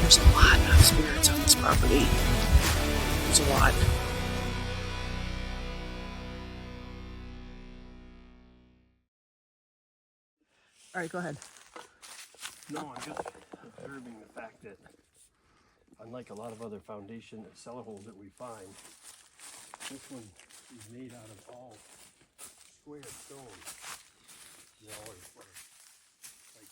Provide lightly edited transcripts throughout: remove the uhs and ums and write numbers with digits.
There's a lot of spirits on this property. There's a lot. All right, go ahead. No, I'm just observing the fact that unlike a lot of other foundation cellar holes that we find, this one is made out of all square stone. You know, or like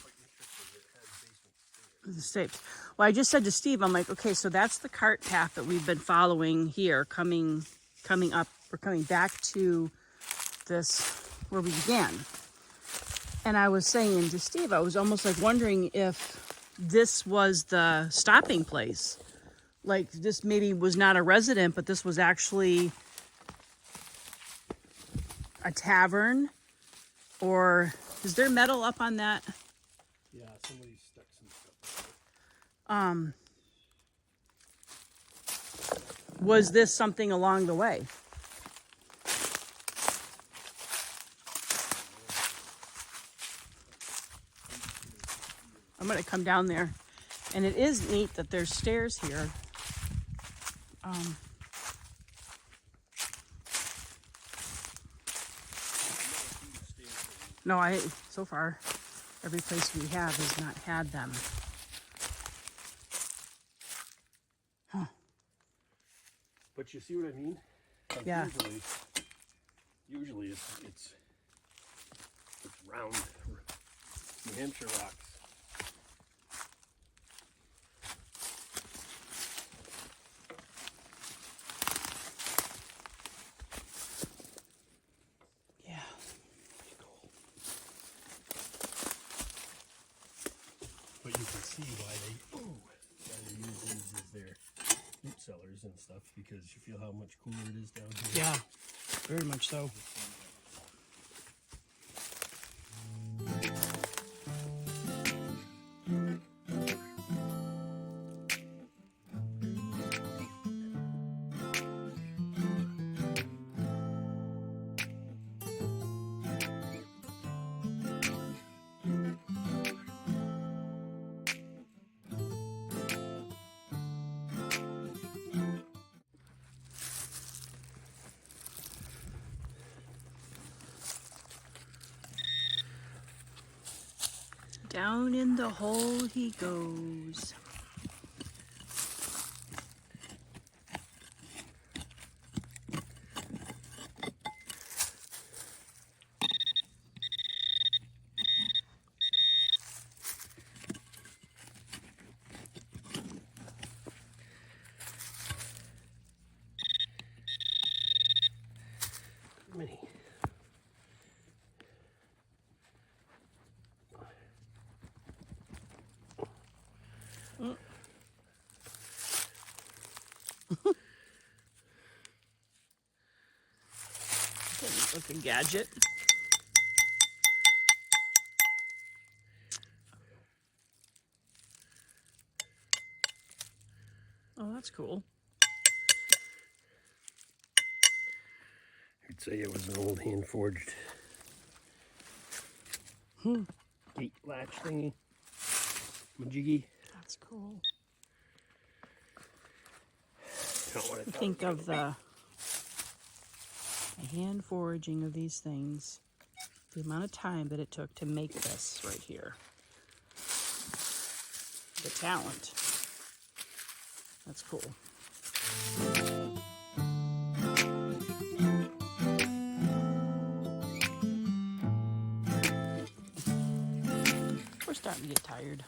quite interesting that it has basement stairs. The steps. Well, I just said to Steve, I'm like, okay, so that's the cart path that we've been following here, coming up, or coming back to this where we began. And I was saying to Steve, I was almost like wondering if this was the stopping place. Like this maybe was not a resident, but this was actually a tavern. Or is there metal up on that? Yeah, somebody stuck some stuff. Was this something along the way? I'm gonna come down there, and it is neat that there's stairs here. No, so far, every place we have has not had them. Huh. But you see what I mean? Like Yeah. Usually it's round New Hampshire rocks. Yeah. Pretty cool. But you can see why they use these as their root cellars and stuff, because you feel how much cooler it is down here. Yeah, very much so. Down in the hole he goes. Many. Looking gadget. Oh, that's cool. I'd say it was an old hand-forged gate latch thingy. Majiggy. That's cool. Don't want to Think of the hand foraging of these things, the amount of time that it took to make this right here. The talent. That's cool. We're starting to get tired.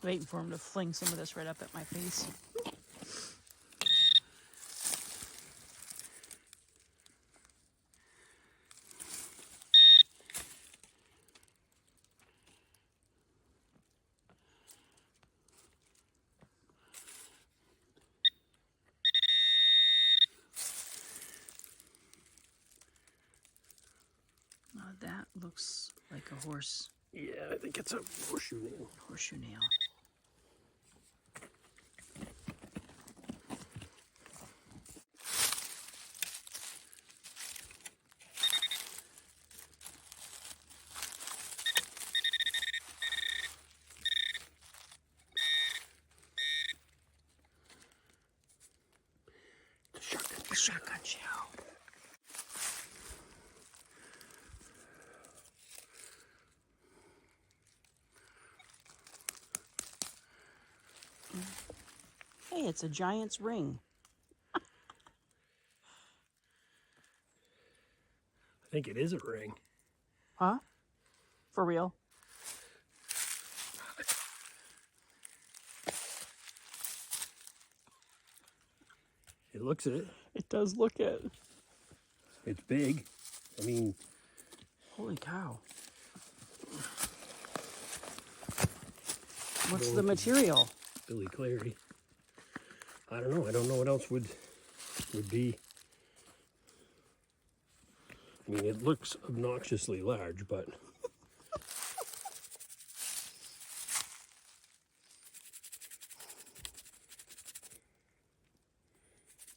waiting for him to fling some of this right up at my face. That looks like a horse. Yeah, I think it's a horseshoe nail. Horseshoe nail. The shotgun shell. Hey, it's a giant's ring. I think it is a ring. Huh? For real? It looks it. It does look it. It's big. I mean, holy cow. What's the material? Billy Clary. I don't know. I don't know what else would be. I mean, it looks obnoxiously large, but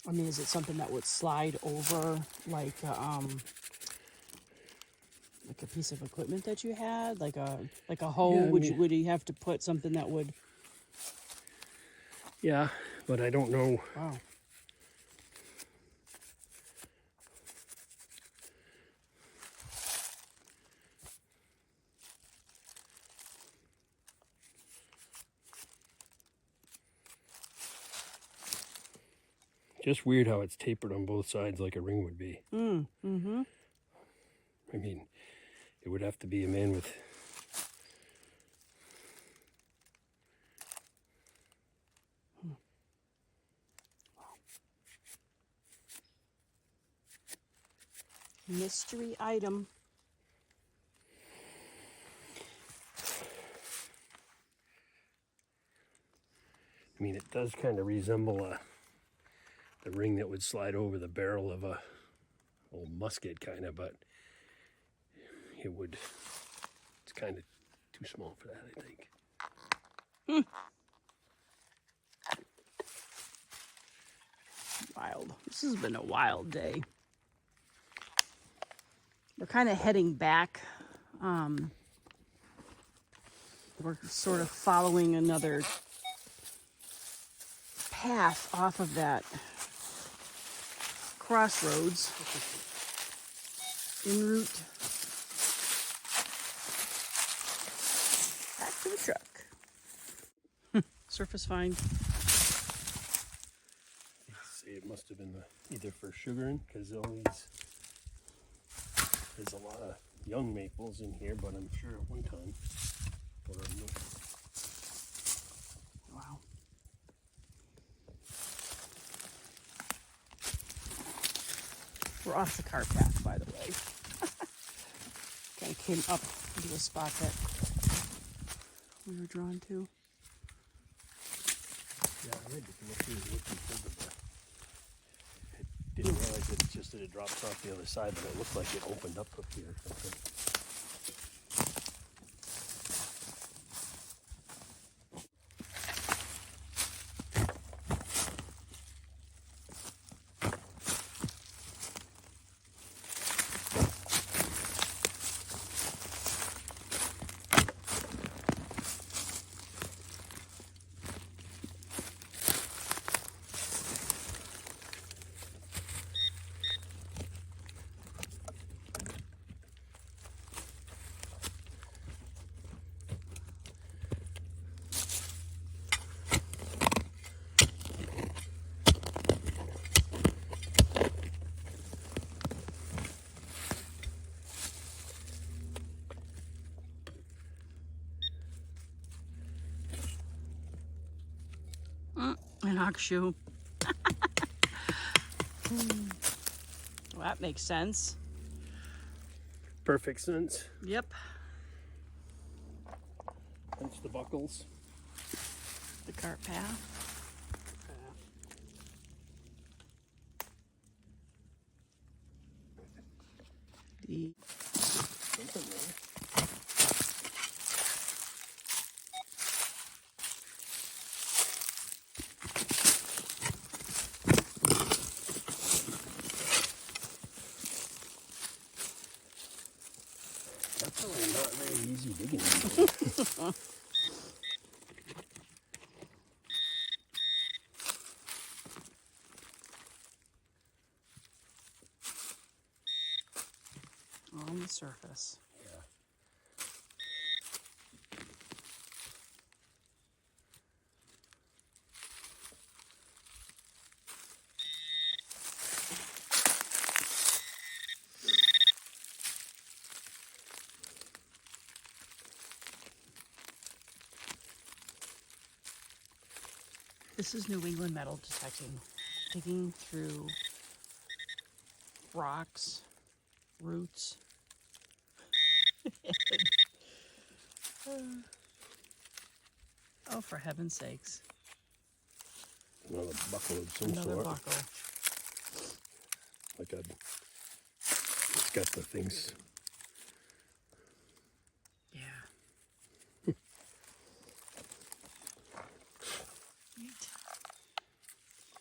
I mean, is it something that would slide over like a piece of equipment that you had, like a hoe? Yeah, I would mean, would you have to put something that would? yeah, but I don't know. Wow. Just weird how it's tapered on both sides like a ring would be. Mm-hmm. I mean, it would have to be a man with Mystery item. I mean, it does kind of resemble the ring that would slide over the barrel of a old musket, kind of, but it's kind of too small for that, I think. Wild. This has been a wild day. We're kind of heading back. We're sort of following another path off of that crossroads en route back to the truck. Surface find. It must have been either for sugaring, because there's a lot of young maples in here, but I'm sure at one time. Wow. We're off the cart path, by the way. Kind of came up into a spot that we were drawn to. Yeah, I read I didn't realize that it drops off the other side, but it looked like it opened up here or something. knock shoe. Well, that makes sense. Perfect sense. Yep. That's the buckles. The cart path. The Something there. That's really not very easy digging. on the surface. Yeah. This is New England metal detecting. Digging through rocks, roots. Oh, for heaven's sakes. Another buckle of some Another sort. buckle. Like it's got the things. Yeah.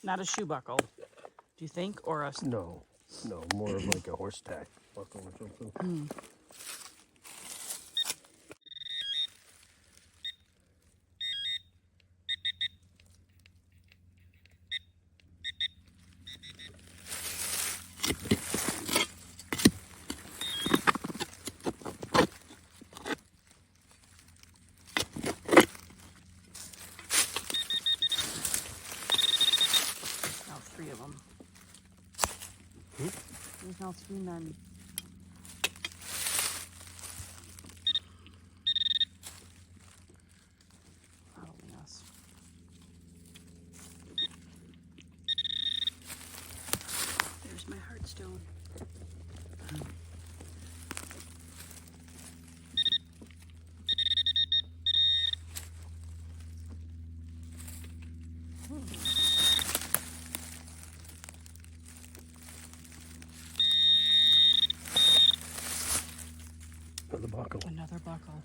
Not a shoe buckle, do you think? Or a... No, more of like a horse tack buckle or something. Now 3 of them. There's now 3 men. Following us. There's my heartstone. Another buckle. Another buckle.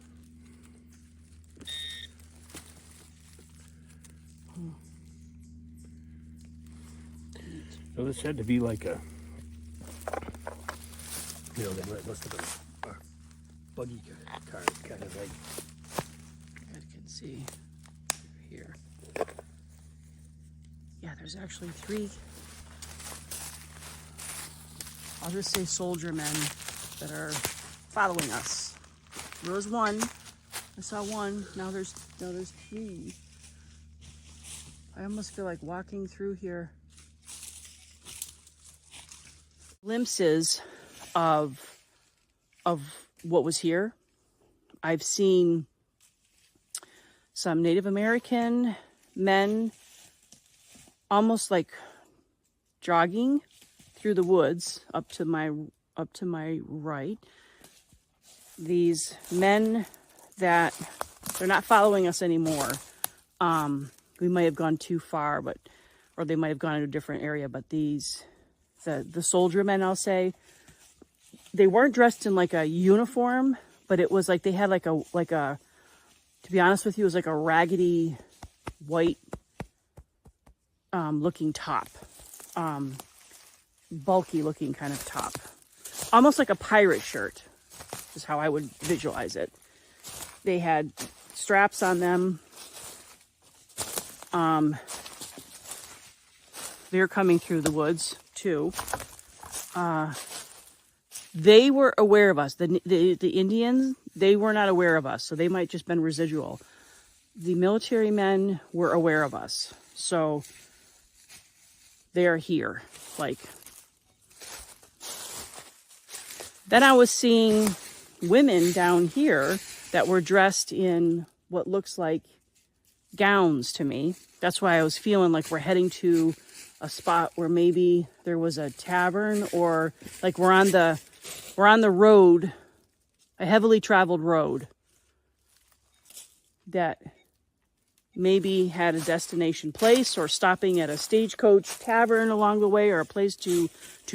So this had to be like a, they must have been a buggy cart, kind of like. I can see here. Yeah, there's actually 3. I'll just say soldier men that are following us. There was 1. I saw 1. Now there's 3. I almost feel like walking through here. Glimpses of what was here. I've seen some Native American men almost like jogging through the woods up to my right. These men that they're not following us anymore. We might have gone too far, or they might have gone to a different area, but the soldier men, I'll say, they weren't dressed in like a uniform, but it was like they had like a, to be honest with you, it was like a raggedy white looking top, bulky looking kind of top, almost like a pirate shirt is how I would visualize it. They had straps on them. They're coming through the woods too. They were aware of us. The Indians, they were not aware of us, so they might just been residual. The military men were aware of us, so they are here. Like, then I was seeing women down here that were dressed in what looks like gowns to me. That's why I was feeling like we're heading to a spot where maybe there was a tavern, or like we're on the road, a heavily traveled road that maybe had a destination place, or stopping at a stagecoach tavern along the way, or a place to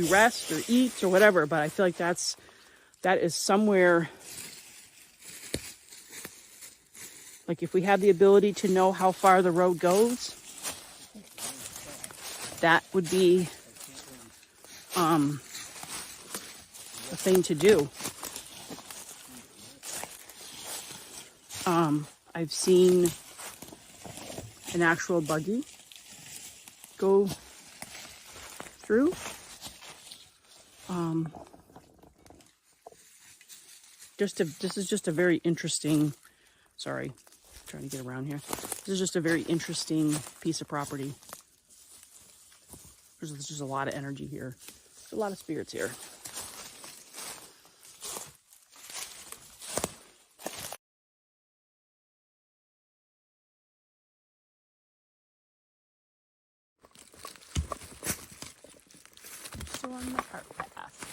rest or eat or whatever. But I feel like that is somewhere, like if we have the ability to know how far the road goes, that would be a thing to do. I've seen an actual buggy go through. This is just a very interesting, sorry, trying to get around here. This is just a very interesting piece of property. There's just a lot of energy here. There's a lot of spirits here. Still on the cart path.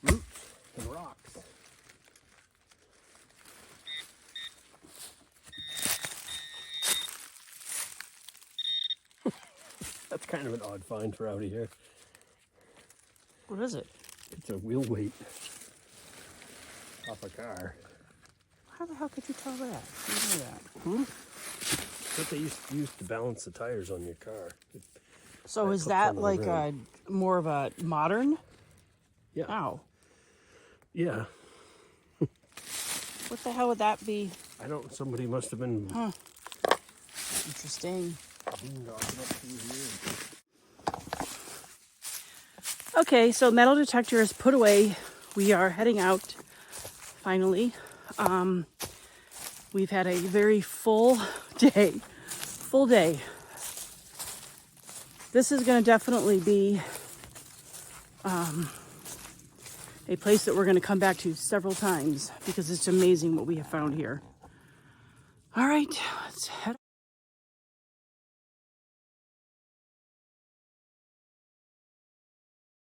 And rocks. That's kind of an odd find for out of here. What is it? It's a wheel weight off a car. How the hell could you tell that? You know that? What they used to balance the tires on your car. So is clips that on the like rim. a more of a modern? Yeah. Ow. Yeah. What the hell would that be? I don't. Somebody must have been. Interesting. boondocking up through here. Okay, so metal detector is put away. We are heading out finally. We've had a very full day. Full day. This is going to definitely be a place that we're going to come back to several times because it's amazing what we have found here. All right, let's head.